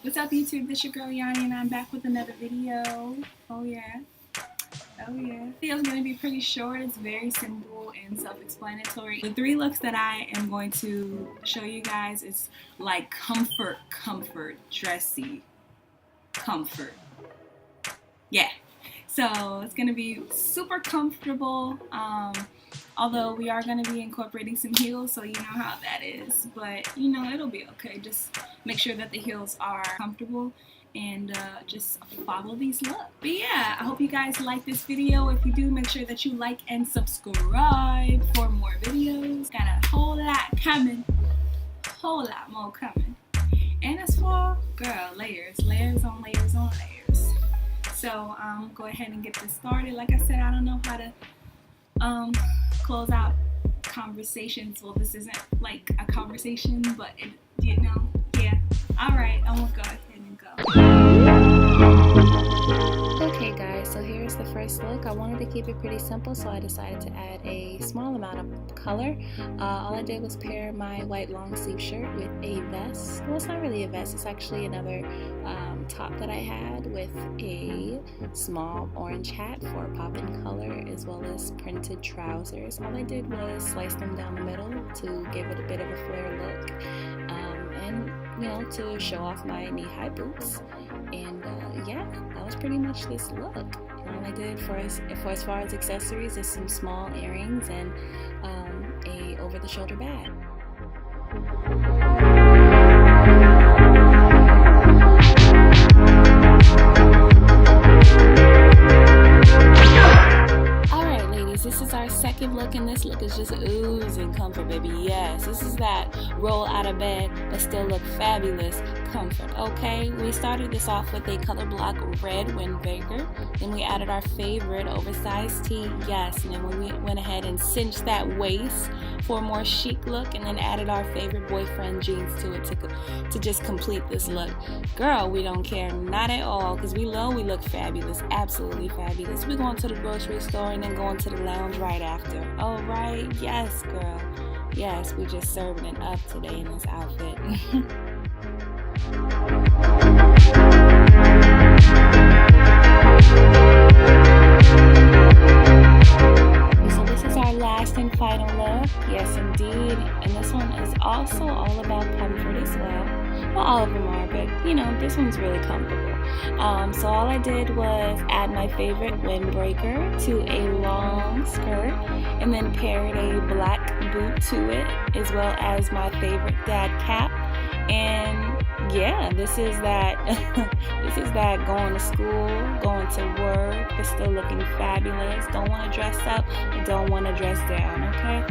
What's up, YouTube? This your girl Yanni, and I'm back with another video. Oh yeah. The video's going to be pretty short. It's very simple and self-explanatory. The 3 looks that I am going to show you guys is like comfort, dressy, comfort. Yeah. So it's going to be super comfortable. Although we are going to be incorporating some heels, so you know how that is. But you know, it'll be okay. Just make sure that the heels are comfortable and just follow these looks. But yeah, I hope you guys like this video. If you do, make sure that you like and subscribe for more videos. Got a whole lot coming. Whole lot more coming. And as for, girl, layers on layers on layers. So go ahead and get this started. Like I said, I don't know how to close out conversations. Well, this isn't like a conversation, but it, you know, yeah. Alright, I'm gonna go ahead and go. Okay guys, so here's the first look. I wanted to keep it pretty simple, so I decided to add a small amount of color. All I did was pair my white long sleeve shirt with a vest. Well, it's not really a vest, it's actually another top that I had with a small orange hat for pop in color, as well as printed trousers. All I did was slice them down the middle to give it a bit of a flare look, and you know, to show off my knee-high boots. And yeah, that was pretty much this look. All I did for as far as accessories is some small earrings and a over-the-shoulder bag. Alright ladies, this is our second look, and this look is just oozing comfort, baby. Yes, this is that roll out of bed but still look fabulous comfort. Okay, we started this off with a color block red windbreaker, then we added our favorite oversized tee, yes, and then we went ahead and cinched that waist for a more chic look, and then added our favorite boyfriend jeans to it to just complete this look. Girl, we don't care, not at all, because we look fabulous, absolutely fabulous. We're going to the grocery store and then going to the lounge right after. All right, yes girl, yes, we just serving it up today in this outfit. So this is our last and final look, yes indeed, and this one is also all about comfort as well. Well, all of them are, but you know, this one's really comfortable. So all I did was add my favorite windbreaker to a long skirt, and then paired a black boot to it, as well as my favorite dad cap. And yeah, this is that this is that going to school, going to work, but still looking fabulous. Don't want to dress up, don't want to dress down, okay?